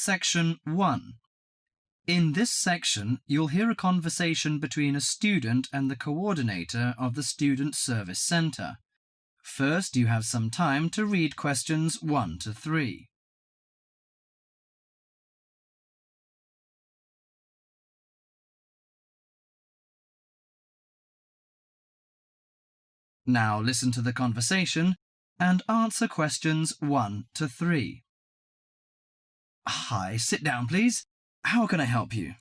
Section 1. In this section, you'll hear a conversation between a student and the coordinator of the Student Service Centre. First, you have some time to read questions 1 to 3. Now listen to the conversation and answer questions 1 to 3. Hi, sit down, please. How can I help you?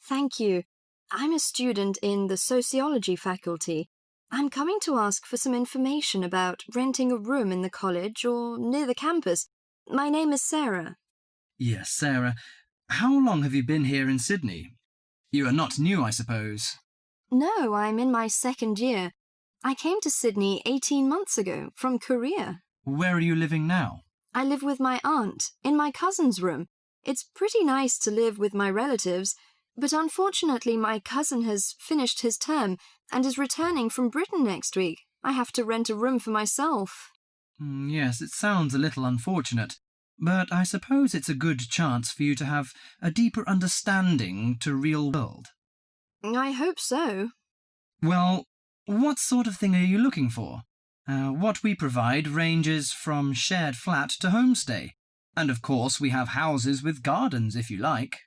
Thank you. I'm a student in the sociology faculty. I'm coming to ask for some information about renting a room in the college or near the campus. My name is Sarah. Yes, Sarah. How long have you been here in Sydney? You are not new, I suppose. No, I'm in my second year. I came to Sydney 18 months ago from Korea. Where are you living now? I live with my aunt in my cousin's room. It's pretty nice to live with my relatives, but unfortunately my cousin has finished his term and is returning from Britain next week. I have to rent a room for myself. Yes, it sounds a little unfortunate, but I suppose it's a good chance for you to have a deeper understanding to real world. I hope so. Well, what sort of thing are you looking for? What we provide ranges from shared flat to homestay. And of course we have houses with gardens if you like.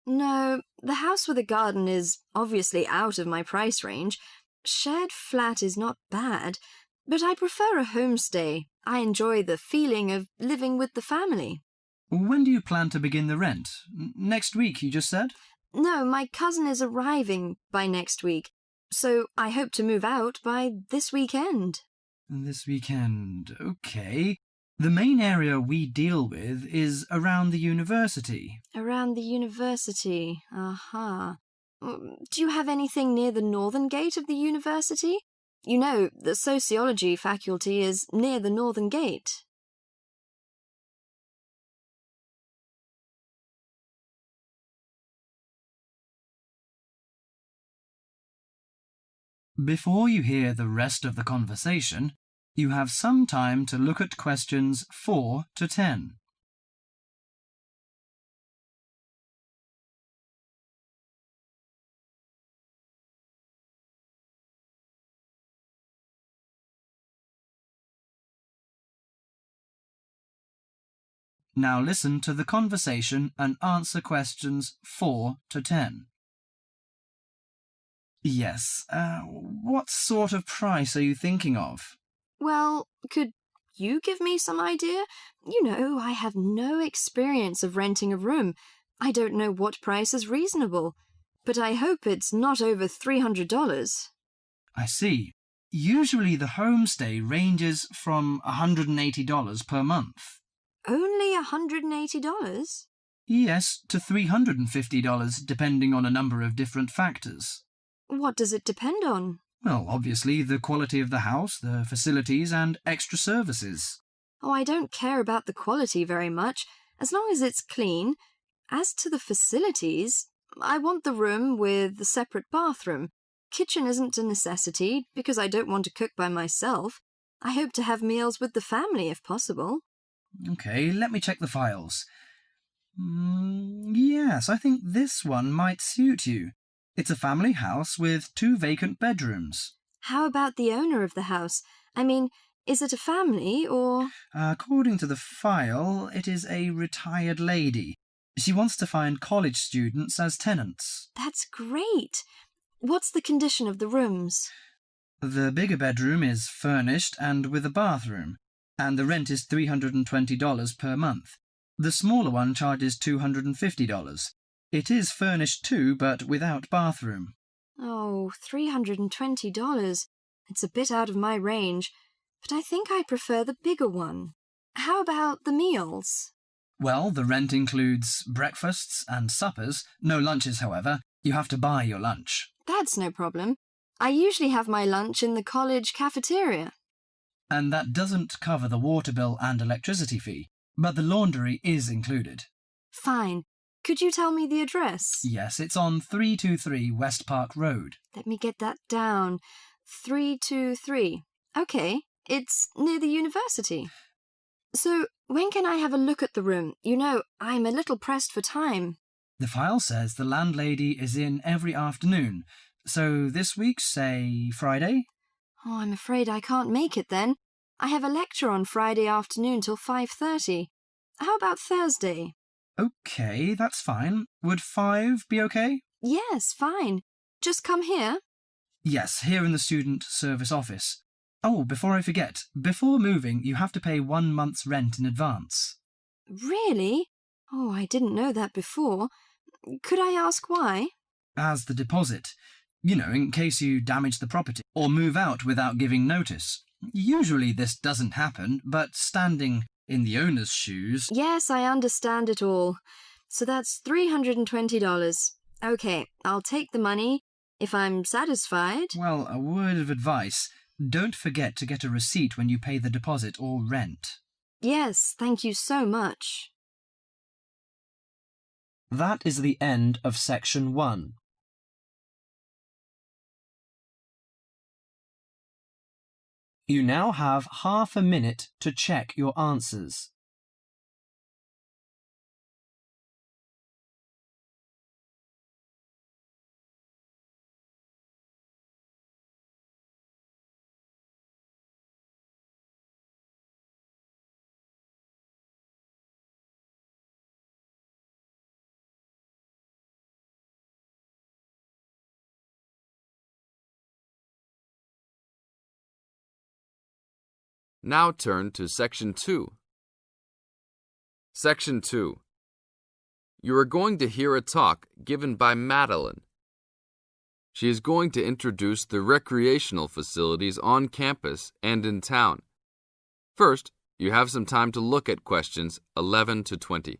No, the house with a garden is obviously out of my price range. Shared flat is not bad, but I prefer a homestay. I enjoy the feeling of living with the family. When do you plan to begin the rent? Next week, you just said? No, my cousin is arriving by next week, so I hope to move out by this weekend. This weekend, okay. The main area we deal with is around the university. Around the university, aha. Do you have anything near the northern gate of the university? You know, the sociology faculty is near the northern gate. Before you hear the rest of the conversation, you have some time to look at questions 4 to 10. Now listen to the conversation and answer questions 4 to 10. Yes, what sort of price are you thinking of? Well, could you give me some idea? You know, I have no experience of renting a room. I don't know what price is reasonable, but I hope it's not over $300. I see. Usually the homestay ranges from $180 per month. Only $180? Yes, to $350 depending on a number of different factors. What does it depend on? Well, obviously the quality of the house, the facilities and extra services. Oh, I don't care about the quality very much, as long as it's clean. As to the facilities, I want the room with the separate bathroom. Kitchen isn't a necessity, because I don't want to cook by myself. I hope to have meals with the family if possible. Okay, let me check the files. Yes, I think this one might suit you. It's a family house with 2 vacant bedrooms. How about the owner of the house? I mean, is it a family or... According to the file, it is a retired lady. She wants to find college students as tenants. That's great. What's the condition of the rooms? The bigger bedroom is furnished and with a bathroom, and the rent is $320 per month. The smaller one charges $250. It is furnished too, but without bathroom. Oh, $320. It's a bit out of my range, but I think I prefer the bigger one. How about the meals? Well, the rent includes breakfasts and suppers. No lunches, however. You have to buy your lunch. That's no problem. I usually have my lunch in the college cafeteria. And that doesn't cover the water bill and electricity fee, but the laundry is included. Fine. Could you tell me the address? Yes, it's on 323 West Park Road. Let me get that down. 323. Okay, it's near the university. So, when can I have a look at the room? You know, I'm a little pressed for time. The file says the landlady is in every afternoon. So this week, say Friday? Oh, I'm afraid I can't make it then. I have a lecture on Friday afternoon till 5:30. How about Thursday? Okay, that's fine. Would 5 be okay? Yes, fine. Just come here. Yes, here in the student service office. Oh, before I forget, before moving, you have to pay 1 month's rent in advance. Really? Oh, I didn't know that before. Could I ask why? As the deposit. You know, in case you damage the property or move out without giving notice. Usually this doesn't happen, but standing in the owner's shoes... Yes, I understand it all. So that's $320. Okay, I'll take the money if I'm satisfied. Well, a word of advice. Don't forget to get a receipt when you pay the deposit or rent. Yes, thank you so much. That is the end of section 1. You now have half a minute to check your answers. Now turn to Section 2. Section 2. You are going to hear a talk given by Madeline. She is going to introduce the recreational facilities on campus and in town. First, you have some time to look at questions 11 to 20.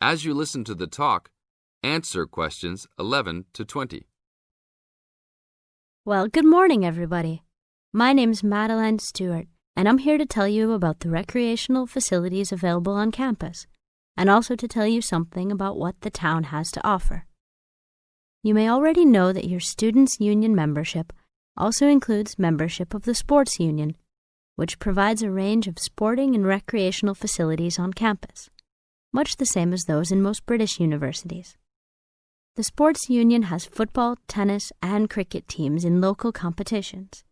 As you listen to the talk, answer questions 11 to 20. Well, good morning, everybody. My name's Madeline Stewart, and I'm here to tell you about the recreational facilities available on campus, and also to tell you something about what the town has to offer. You may already know that your Students' Union membership also includes membership of the Sports Union, which provides a range of sporting and recreational facilities on campus, much the same as those in most British universities. The Sports Union has football, tennis, and cricket teams in local competitions.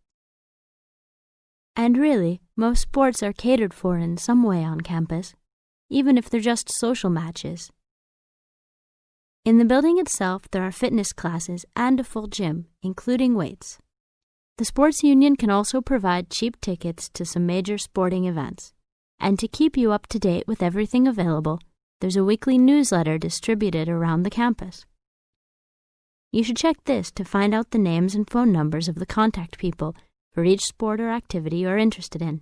And really, most sports are catered for in some way on campus, even if they're just social matches. In the building itself, there are fitness classes and a full gym, including weights. The Sports Union can also provide cheap tickets to some major sporting events. And to keep you up to date with everything available, there's a weekly newsletter distributed around the campus. You should check this to find out the names and phone numbers of the contact people for each sport or activity you're interested in.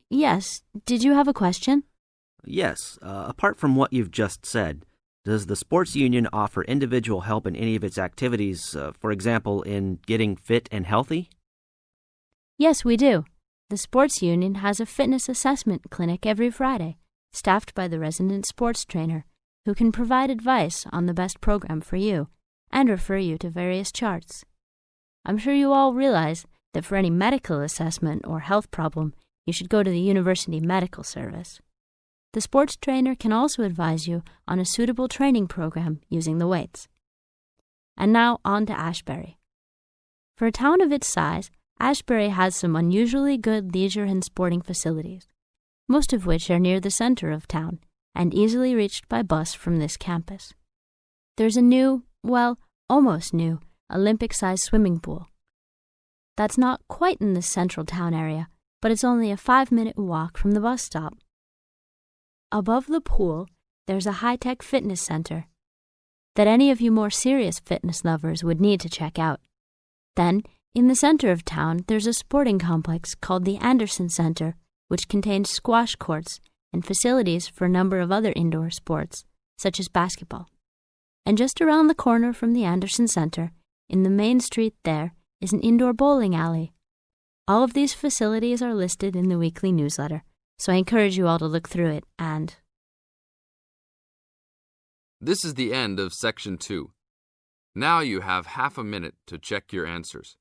Yes, did you have a question? Yes, apart from what you've just said, does the Sports Union offer individual help in any of its activities, for example, in getting fit and healthy? Yes, we do. The Sports Union has a fitness assessment clinic every Friday, staffed by the resident sports trainer, who can provide advice on the best program for you and refer you to various charts. I'm sure you all realize that for any medical assessment or health problem, you should go to the University Medical Service. The sports trainer can also advise you on a suitable training program using the weights. And now on to Ashbury. For a town of its size, Ashbury has some unusually good leisure and sporting facilities, most of which are near the center of town and easily reached by bus from this campus. There's a new, almost new, Olympic-sized swimming pool. That's not quite in the central town area, but it's only a 5-minute walk from the bus stop. Above the pool, there's a high-tech fitness center that any of you more serious fitness lovers would need to check out. Then, in the center of town, there's a sporting complex called the Anderson Center, which contains squash courts and facilities for a number of other indoor sports, such as basketball. And just around the corner from the Anderson Center, in the main street there, is an indoor bowling alley. All of these facilities are listed in the weekly newsletter, so I encourage you all to look through it and... This is the end of Section 2. Now you have half a minute to check your answers.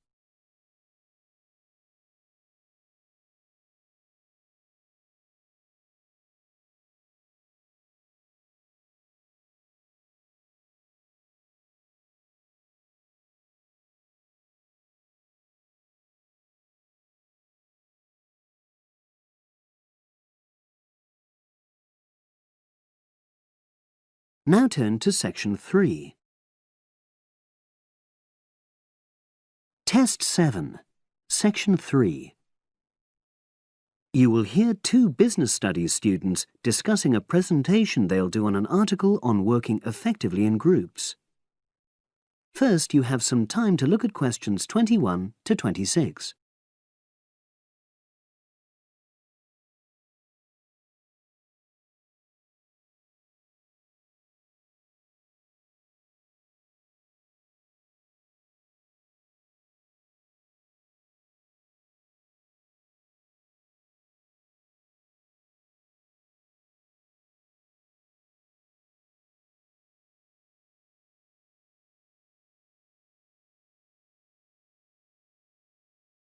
Now turn to Section 3. Test 7, Section 3. You will hear two business studies students discussing a presentation they'll do on an article on working effectively in groups. First, you have some time to look at questions 21 to 26.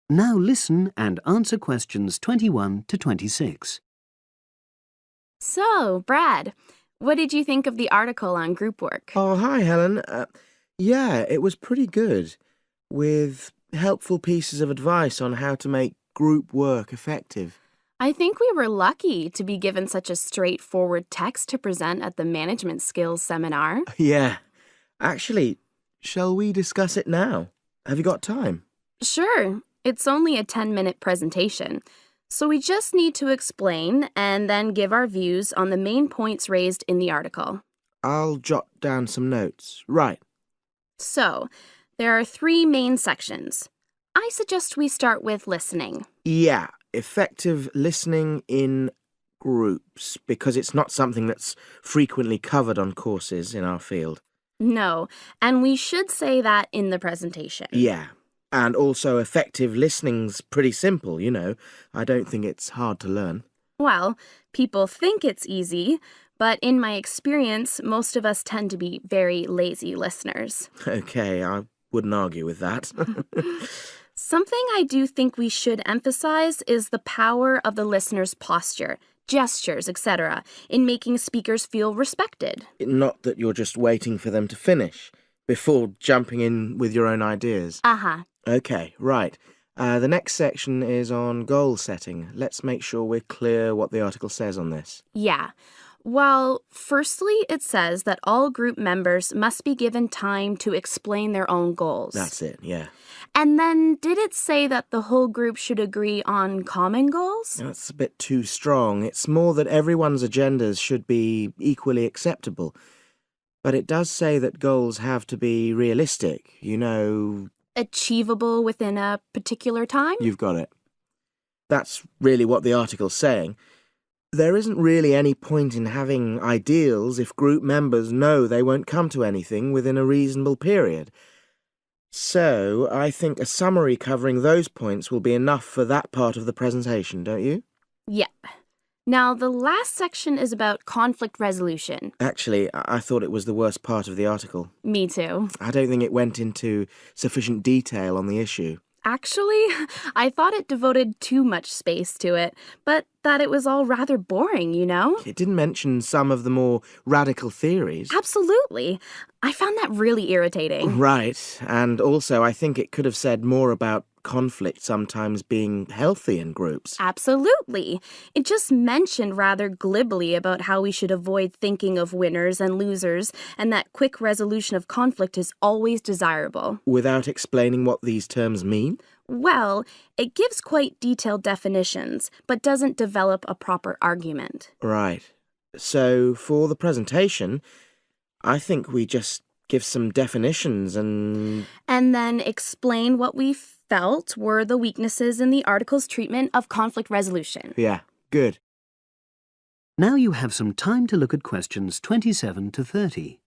Now listen and answer questions 21 to 26. So, Brad, what did you think of the article on group work? Oh, hi, Helen. Yeah, it was pretty good, with helpful pieces of advice on how to make group work effective. I think we were lucky to be given such a straightforward text to present at the management skills seminar. Yeah. Actually, shall we discuss it now? Have you got time? Sure, it's only a 10-minute presentation, so we just need to explain and then give our views on the main points raised in the article. I'll jot down some notes. Right. So, there are 3 main sections. I suggest we start with listening. Yeah, effective listening in groups, because it's not something that's frequently covered on courses in our field. No, and we should say that in the presentation. Yeah. And also effective listening's pretty simple, you know. I don't think it's hard to learn. Well, people think it's easy, but in my experience, most of us tend to be very lazy listeners. Okay, I wouldn't argue with that. Something I do think we should emphasize is the power of the listener's posture, gestures, etc., in making speakers feel respected. Not that you're just waiting for them to finish before jumping in with your own ideas. Uh-huh. Okay, right. The next section is on goal setting. Let's make sure we're clear what the article says on this. Yeah. Well, firstly, it says that all group members must be given time to explain their own goals. That's it, yeah. And then did it say that the whole group should agree on common goals? That's a bit too strong. It's more that everyone's agendas should be equally acceptable. But it does say that goals have to be realistic, you know... Achievable within a particular time? You've got it. That's really what the article's saying. There isn't really any point in having ideals if group members know they won't come to anything within a reasonable period. So, I think a summary covering those points will be enough for that part of the presentation, don't you? Yeah. Now, the last section is about conflict resolution. Actually, I thought it was the worst part of the article. Me too. I don't think it went into sufficient detail on the issue. Actually, I thought it devoted too much space to it, but that it was all rather boring, you know? It didn't mention some of the more radical theories. Absolutely. I found that really irritating. Right, and also I think it could have said more about conflict sometimes being healthy in groups. Absolutely. It just mentioned rather glibly about how we should avoid thinking of winners and losers, and that quick resolution of conflict is always desirable. Without explaining what these terms mean? Well, it gives quite detailed definitions, but doesn't develop a proper argument. Right. So, for the presentation, I think we just give some definitions and... And then explain what we felt were the weaknesses in the article's treatment of conflict resolution. Yeah, good. Now you have some time to look at questions 27 to 30.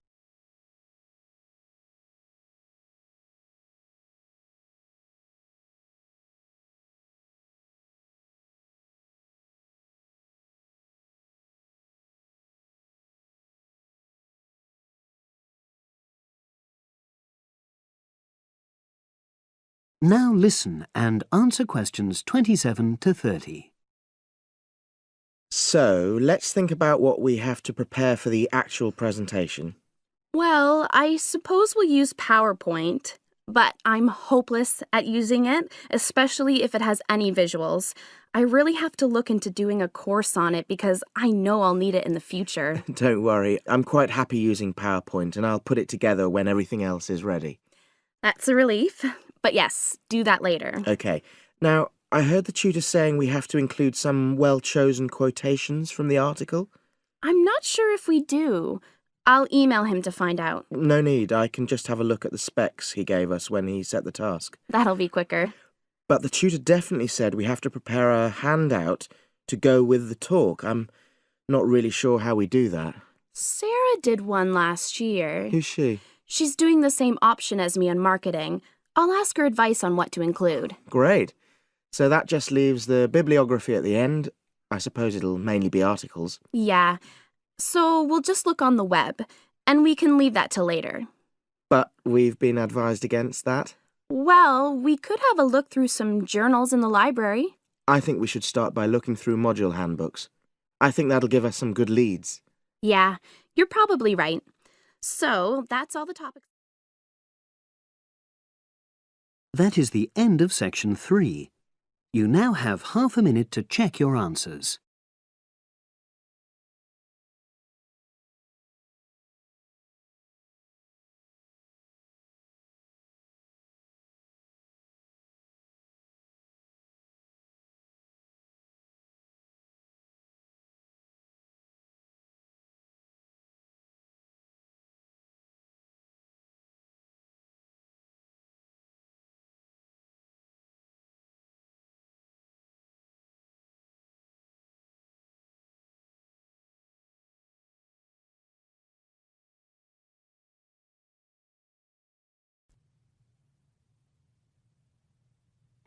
Now listen and answer questions 27 to 30. So, let's think about what we have to prepare for the actual presentation. Well, I suppose we'll use PowerPoint, but I'm hopeless at using it, especially if it has any visuals. I really have to look into doing a course on it because I know I'll need it in the future. Don't worry, I'm quite happy using PowerPoint and I'll put it together when everything else is ready. That's a relief. But yes, do that later. Okay. Now, I heard the tutor saying we have to include some well-chosen quotations from the article. I'm not sure if we do. I'll email him to find out. No need, I can just have a look at the specs he gave us when he set the task. That'll be quicker. But the tutor definitely said we have to prepare a handout to go with the talk. I'm not really sure how we do that. Sarah did one last year. Who's she? She's doing the same option as me on marketing. I'll ask her advice on what to include. Great. So that just leaves the bibliography at the end. I suppose it'll mainly be articles. Yeah. So we'll just look on the web, and we can leave that till later. But we've been advised against that. Well, we could have a look through some journals in the library. I think we should start by looking through module handbooks. I think that'll give us some good leads. Yeah, you're probably right. So that's all the topics. That is the end of section 3. You now have half a minute to check your answers.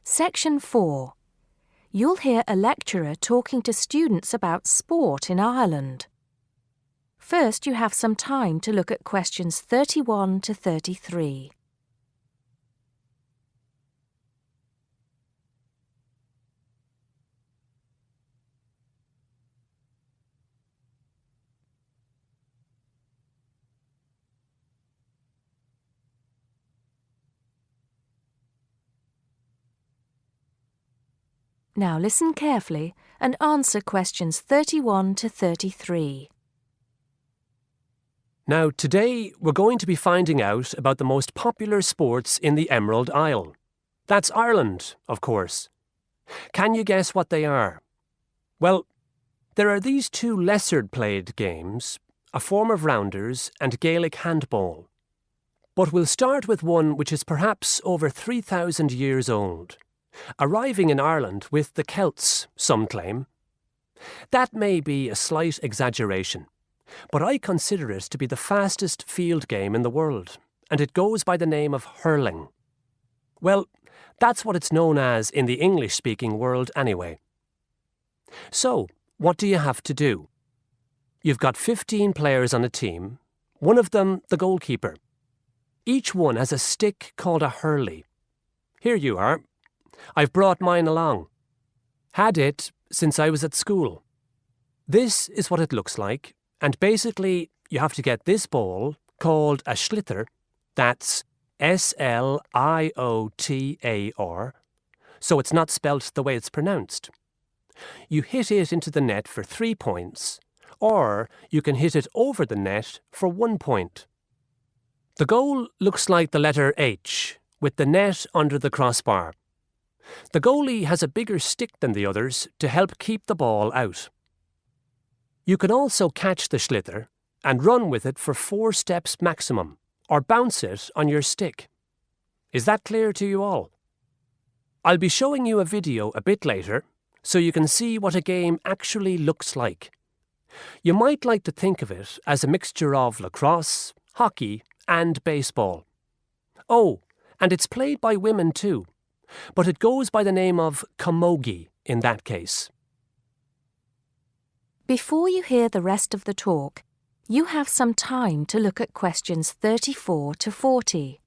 Section 4. You'll hear a lecturer talking to students about sport in Ireland. First, you have some time to look at questions 31 to 33. Now listen carefully and answer questions 31 to 33. Now, today we're going to be finding out about the most popular sports in the Emerald Isle. That's Ireland, of course. Can you guess what they are? Well, there are these two lesser-played games, a form of rounders and Gaelic handball. But we'll start with one which is perhaps over 3,000 years old. Arriving in Ireland with the Celts, some claim. That may be a slight exaggeration, but I consider it to be the fastest field game in the world, and it goes by the name of hurling. Well, that's what it's known as in the English-speaking world anyway. So, what do you have to do? You've got 15 players on a team, one of them the goalkeeper. Each one has a stick called a hurley. Here you are. I've brought mine along. Had it since I was at school. This is what it looks like, and basically you have to get this ball, called a sliotar, that's S-L-I-O-T-A-R, so it's not spelt the way it's pronounced. You hit it into the net for 3 points, or you can hit it over the net for 1 point. The goal looks like the letter H, with the net under the crossbar. The goalie has a bigger stick than the others to help keep the ball out. You can also catch the sliotar and run with it for 4 steps maximum, or bounce it on your stick. Is that clear to you all? I'll be showing you a video a bit later so you can see what a game actually looks like. You might like to think of it as a mixture of lacrosse, hockey and baseball. Oh, and it's played by women too, but it goes by the name of camogie in that case. Before you hear the rest of the talk, you have some time to look at questions 34 to 40.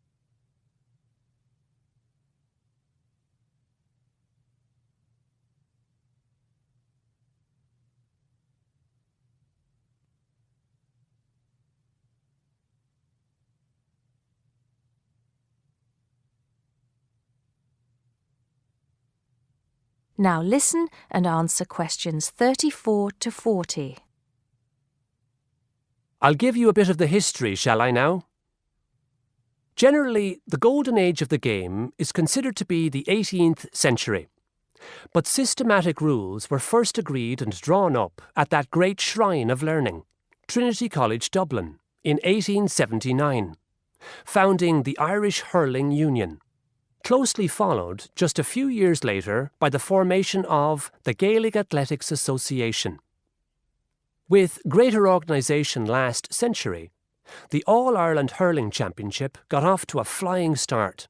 Now listen and answer questions 34 to 40. I'll give you a bit of the history, shall I now? Generally, the golden age of the game is considered to be the 18th century. But systematic rules were first agreed and drawn up at that great shrine of learning, Trinity College Dublin, in 1879, founding the Irish Hurling Union, closely followed just a few years later by the formation of the Gaelic Athletics Association. With greater organisation last century, the All-Ireland Hurling Championship got off to a flying start,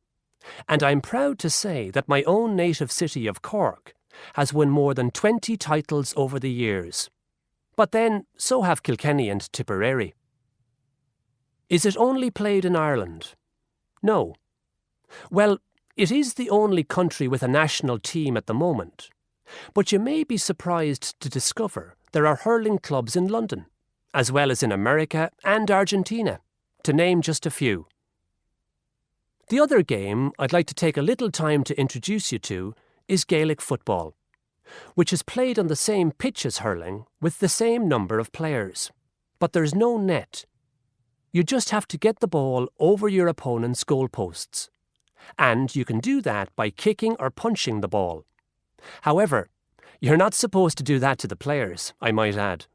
and I'm proud to say that my own native city of Cork has won more than 20 titles over the years. But then, so have Kilkenny and Tipperary. Is it only played in Ireland? No. Well, it is the only country with a national team at the moment, but you may be surprised to discover there are hurling clubs in London, as well as in America and Argentina, to name just a few. The other game I'd like to take a little time to introduce you to is Gaelic football, which is played on the same pitch as hurling with the same number of players, but there's no net. You just have to get the ball over your opponent's goalposts, and you can do that by kicking or punching the ball. However, you're not supposed to do that to the players, I might add.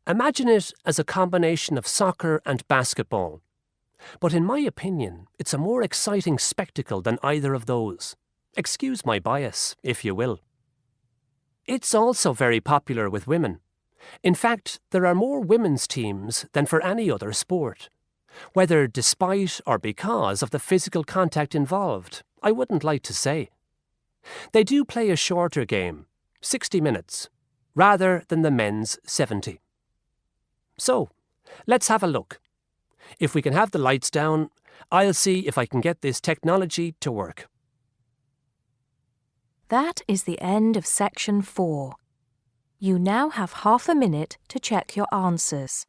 Imagine it as a combination of soccer and basketball. But in my opinion, it's a more exciting spectacle than either of those. Excuse my bias, if you will. It's also very popular with women. In fact, there are more women's teams than for any other sport. Whether despite or because of the physical contact involved, I wouldn't like to say. They do play a shorter game, 60 minutes, rather than the men's 70. So, let's have a look. If we can have the lights down, I'll see if I can get this technology to work. That is the end of section 4. You now have half a minute to check your answers.